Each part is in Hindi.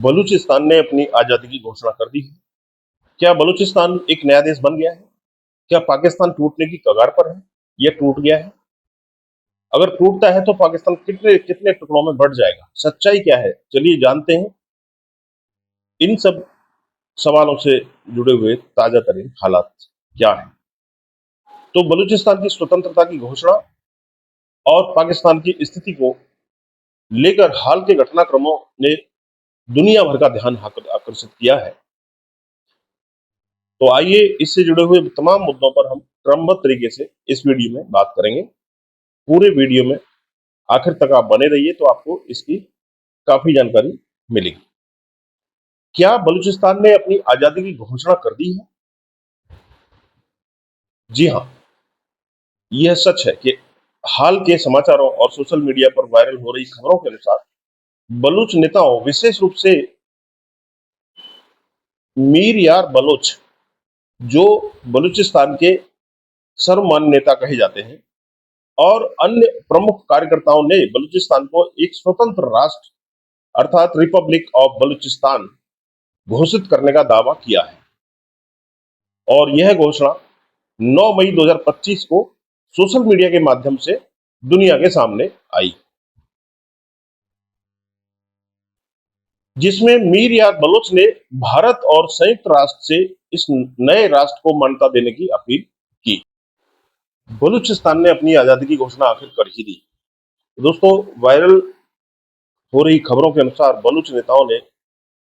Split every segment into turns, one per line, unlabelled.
बलूचिस्तान ने अपनी आजादी की घोषणा कर दी है। क्या बलूचिस्तान एक नया देश बन गया है? क्या पाकिस्तान टूटने की कगार पर है या टूट गया है? अगर टूटता है तो पाकिस्तान कितने कितने टुकड़ों में बढ़ जाएगा? सच्चाई क्या है? चलिए जानते हैं इन सब सवालों से जुड़े हुए ताजा तरीन हालात क्या है। तो बलूचिस्तान की स्वतंत्रता की घोषणा और पाकिस्तान की स्थिति को लेकर हाल के घटनाक्रमों ने दुनिया भर का ध्यान आकर्षित किया है। तो आइए इससे जुड़े हुए तमाम मुद्दों पर हम क्रमबद्ध तरीके से इस वीडियो में बात करेंगे। पूरे वीडियो में आखिर तक आप बने रहिए तो आपको इसकी काफी जानकारी मिलेगी। क्या बलूचिस्तान ने अपनी आजादी की घोषणा कर दी है? जी हाँ, यह सच है कि हाल के समाचारों और सोशल मीडिया पर वायरल हो रही खबरों के अनुसार बलूच नेताओं, विशेष रूप से मीर यार बलोच, जो बलूचिस्तान के सर्वमान्य नेता कहे जाते हैं, और अन्य प्रमुख कार्यकर्ताओं ने बलूचिस्तान को एक स्वतंत्र राष्ट्र अर्थात रिपब्लिक ऑफ बलूचिस्तान घोषित करने का दावा किया है। और यह घोषणा 9 मई 2025 को सोशल मीडिया के माध्यम से दुनिया के सामने आई, जिसमें मीर यार बलोच ने भारत और संयुक्त राष्ट्र से इस नए राष्ट्र को मान्यता देने की अपील की। बलूचिस्तान ने अपनी आजादी की घोषणा आखिर कर ही दी। दोस्तों, वायरल हो रही खबरों के अनुसार बलूच नेताओं ने,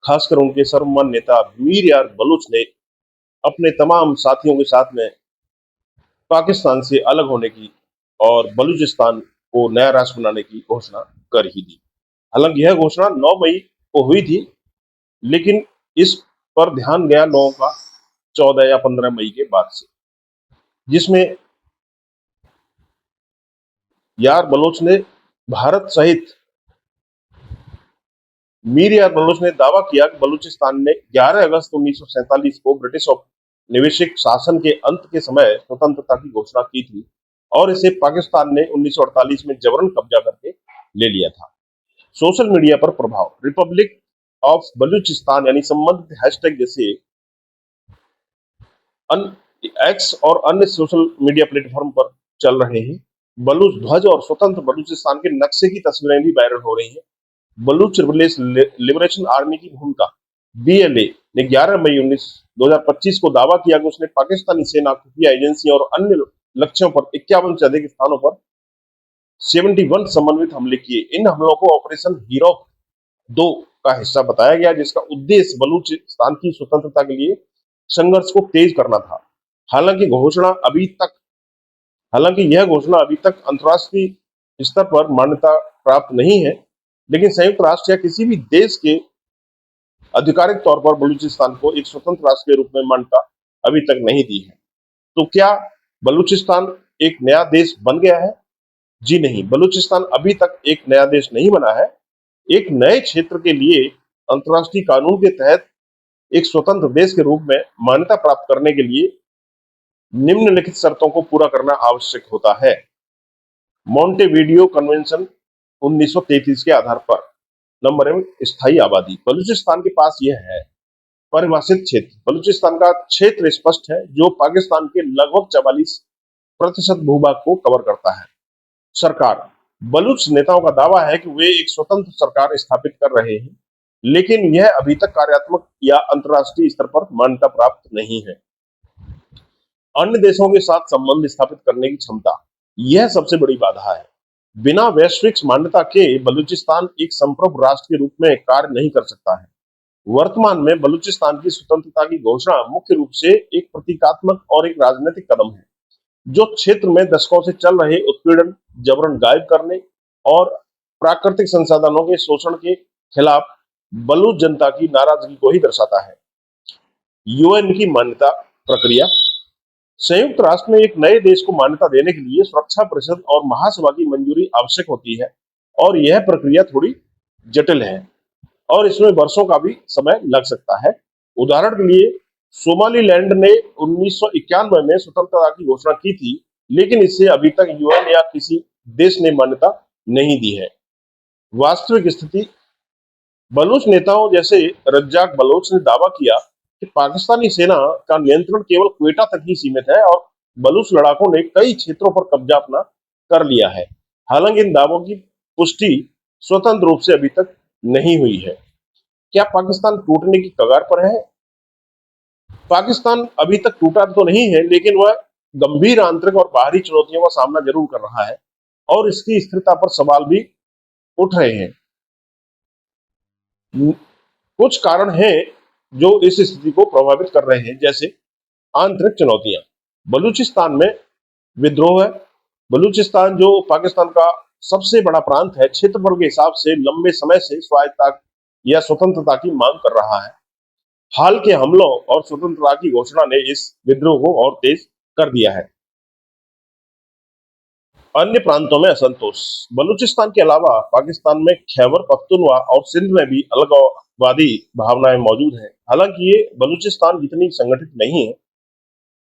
खासकर उनके सर्वमान्य नेता मीर यार बलूच ने, अपने तमाम साथियों के साथ में पाकिस्तान से अलग होने की और बलूचिस्तान को नया राष्ट्र बनाने की घोषणा कर ही दी। हालांकि यह घोषणा 9 मई को हुई थी, लेकिन इस पर ध्यान गया लोगों का 14 या 15 मई के बाद से, जिसमें यार बलोच ने भारत सहित मीर यार बलोच ने दावा किया कि बलूचिस्तान ने 11 अगस्त 1947 को ब्रिटिश औपनिवेशिक शासन के अंत के समय स्वतंत्रता की घोषणा की थी और इसे पाकिस्तान ने 1948 में जबरन कब्जा करके ले लिया था। सोशल मीडिया पर प्रभाव, रिपब्लिक ऑफ बलूचिस्तान यानी संबंधित हैशटैग जैसे एक्स और अन्य सोशल मीडिया प्लेटफॉर्म पर चल रहे हैं। बलूच ध्वज और स्वतंत्र बलूचिस्तान के नक्शे की तस्वीरें भी वायरल हो रही हैं। बलूच लिबरेशन आर्मी की भूमिका, बीएलए ने 11 मई 2025 को दावा किया कि उसने पाकिस्तानी सेना, खुफिया एजेंसी और अन्य लक्ष्यों पर 51 से अधिक स्थानों पर 71 समन्वित हमले किए। इन हमलों को ऑपरेशन हीरोक 2 का हिस्सा बताया गया, जिसका उद्देश्य बलूचिस्तान की स्वतंत्रता के लिए संघर्ष को तेज करना था। हालांकि यह घोषणा अभी तक अंतर्राष्ट्रीय स्तर पर मान्यता प्राप्त नहीं है, लेकिन संयुक्त राष्ट्र या किसी भी देश के आधिकारिक तौर पर बलूचिस्तान को एक स्वतंत्र राष्ट्र के रूप में मान्यता अभी तक नहीं दी है। तो क्या बलूचिस्तान एक नया देश बन गया है? जी नहीं, बलूचिस्तान अभी तक एक नया देश नहीं बना है। एक नए क्षेत्र के लिए अंतर्राष्ट्रीय कानून के तहत एक स्वतंत्र देश के रूप में मान्यता प्राप्त करने के लिए निम्नलिखित शर्तों को पूरा करना आवश्यक होता है। मॉन्टेविडियो कन्वेंशन 1933 के आधार पर। नंबर 1, स्थायी आबादी। बलूचिस्तान के पास यह है। परिभाषित क्षेत्र, बलूचिस्तान का क्षेत्र स्पष्ट है, जो पाकिस्तान के लगभग 44% भूभाग को कवर करता है। सरकार, बलूच नेताओं का दावा है कि वे एक स्वतंत्र सरकार स्थापित कर रहे हैं, लेकिन यह अभी तक कार्यात्मक या अंतर्राष्ट्रीय स्तर पर मान्यता प्राप्त नहीं है। अन्य देशों के साथ संबंध स्थापित करने की क्षमता, यह सबसे बड़ी बाधा है। बिना वैश्विक मान्यता के बलूचिस्तान एक संप्रभु राष्ट्र के रूप में कार्य नहीं कर सकता है। वर्तमान में बलूचिस्तान की स्वतंत्रता की घोषणा मुख्य रूप से एक प्रतीकात्मक और एक राजनीतिक कदम है, जो क्षेत्र में दशकों से चल रहे उत्पीड़न, जबरन गायब करने और प्राकृतिक संसाधनों के शोषण के खिलाफ बलूच जनता की नाराजगी को ही दर्शाता है। यूएन की मान्यता प्रक्रिया, संयुक्त राष्ट्र में एक नए देश को मान्यता देने के लिए सुरक्षा परिषद और महासभा की मंजूरी आवश्यक होती है, और यह प्रक्रिया थोड़ी जटिल है और इसमें वर्षों का भी समय लग सकता है। उदाहरण के लिए, सोमालीलैंड ने 1991 में स्वतंत्रता की घोषणा की थी, लेकिन इसे अभी तक यूएन या किसी देश ने मान्यता नहीं दी है। वास्तविक स्थिति बलूच नेताओं जैसे रज्जाक बलोच ने दावा किया कि पाकिस्तानी सेना का नियंत्रण केवल क्वेटा तक ही सीमित है और बलूच लड़ाकों ने कई क्षेत्रों पर कब्जा अपना कर लिया है। हालांकि इन दावों की पुष्टि स्वतंत्र रूप से अभी तक नहीं हुई है। क्या पाकिस्तान टूटने की कगार पर है? पाकिस्तान अभी तक टूटा तो नहीं है, लेकिन वह गंभीर आंतरिक और बाहरी चुनौतियों का सामना जरूर कर रहा है और इसकी स्थिरता पर सवाल भी उठ रहे हैं। कुछ कारण हैं जो इस स्थिति को प्रभावित कर रहे हैं, जैसे आंतरिक चुनौतियां। बलूचिस्तान में विद्रोह है। बलूचिस्तान जो पाकिस्तान का सबसे बड़ा प्रांत है, क्षेत्रफल के हिसाब से लंबे समय से स्वायत्तता या स्वतंत्रता की मांग कर रहा है। हाल के हमलों और स्वतंत्रता की घोषणा ने इस विद्रोह को और तेज कर दिया है। अन्य प्रांतों में असंतोष। बलूचिस्तान के अलावा पाकिस्तान में खैबर पख्तूनख्वा और सिंध में भी अलगाववादी भावनाएं मौजूद हैं। हालांकि ये बलूचिस्तान जितनी संगठित नहीं है।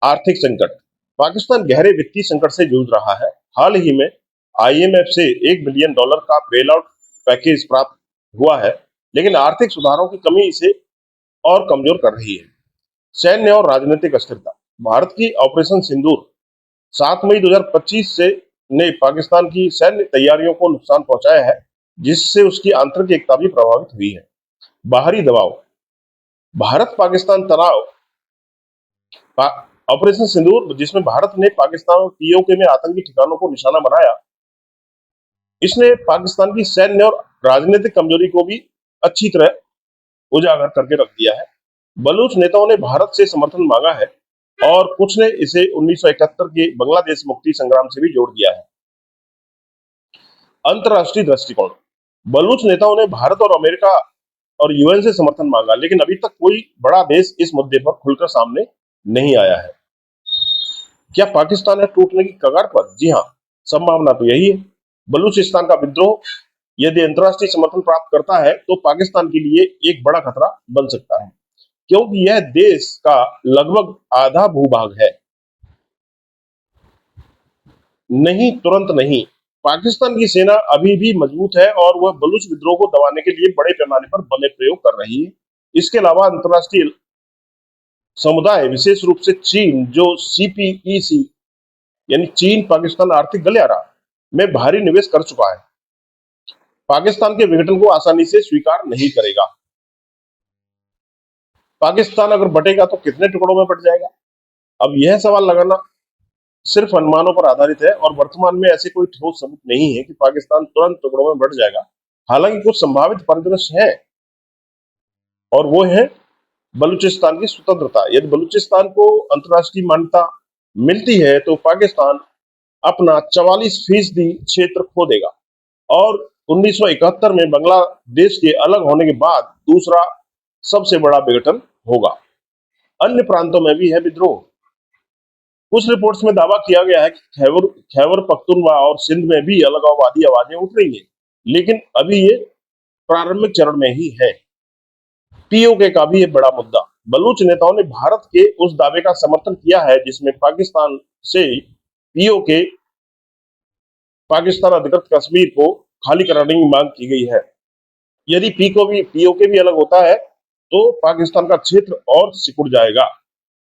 आर्थिक संकट। पाकिस्तान गहरे वित्तीय संकट से जूझ रहा है। हाल ही में आईएमएफ से $1 बिलियन का बेल आउट पैकेज प्राप्त हुआ है, लेकिन आर्थिक सुधारों की कमी इसे और कमजोर कर रही है। सैन्य और राजनीतिक अस्थिरता। भारत की ऑपरेशन सिंदूर 7 मई 2025 से ने पाकिस्तान की सैन्य तैयारियों को नुकसान पहुंचाया है, जिससे उसकी आंतरिक एकता भी प्रभावित हुई है। बाहरी दबाव। भारत पाकिस्तान तनाव। ऑपरेशन सिंदूर, जिसमें भारत ने पाकिस्तान और पीओके में आतंकी ठिकानों को निशाना बनाया, इसने पाकिस्तान की सैन्य और राजनीतिक कमजोरी को भी अच्छी तरह उजागर करके रख दिया है। बलूच नेताओं ने भारत से समर्थन मांगा है और कुछ ने इसे 1971 के बांग्लादेश मुक्ति संग्राम से भी जोड़ दिया है। अंतर्राष्ट्रीय दृष्टिकोण। बलूच नेताओं ने भारत और अमेरिका और यूएन से समर्थन मांगा, लेकिन अभी तक कोई बड़ा देश इस मुद्दे पर खुलकर सामने नहीं आया है। क्या पाकिस्तान है टूटने की कगार पर? जी हाँ, संभावना तो यही है। बलूचिस्तान का विद्रोह यदि अंतर्राष्ट्रीय समर्थन प्राप्त करता है तो पाकिस्तान के लिए एक बड़ा खतरा बन सकता है, क्योंकि यह देश का लगभग आधा भूभाग है। नहीं, तुरंत नहीं। पाकिस्तान की सेना अभी भी मजबूत है और वह बलूच विद्रोह को दबाने के लिए बड़े पैमाने पर बल प्रयोग कर रही है। इसके अलावा अंतर्राष्ट्रीय समुदाय, विशेष रूप से चीन, जो सीपीईसी यानी चीन पाकिस्तान आर्थिक गलियारा में भारी निवेश कर चुका है, पाकिस्तान के विघटन को आसानी से स्वीकार नहीं करेगा। पाकिस्तान अगर बटेगा तो कितने टुकड़ों में बट जाएगा? अब यह सवाल लगाना सिर्फ अनुमानों पर आधारित है और वर्तमान में ऐसे कोई ठोस सबूत नहीं है कि पाकिस्तान तुरंत टुकड़ों में बट जाएगा। हालांकि कुछ संभावित परिदृश्य है और वो है बलूचिस्तान की स्वतंत्रता। यदि बलूचिस्तान को अंतर्राष्ट्रीय मान्यता मिलती है तो पाकिस्तान अपना 44% क्षेत्र खो देगा और 1971 में बांग्लादेश के अलग होने के बाद दूसरा सबसे बड़ा विघटन होगा। अन्य प्रांतों में भी है विद्रोह। कुछ रिपोर्ट्स में दावा किया गया है कि खैबर पख्तूनख्वा और सिंध में भी अलगाववादी आवाजें उठ रही हैं, लेकिन अभी ये प्रारंभिक चरण में ही है। पीओके का भी एक बड़ा मुद्दा। बलूच नेताओं ने भारत के उस दावे का समर्थन किया है जिसमें पाकिस्तान से पीओके पाकिस्तान अधिकृत कश्मीर को खाली कराने की मांग की गई है। यदि पीओके भी अलग होता है तो पाकिस्तान का क्षेत्र और सिकुड़ जाएगा।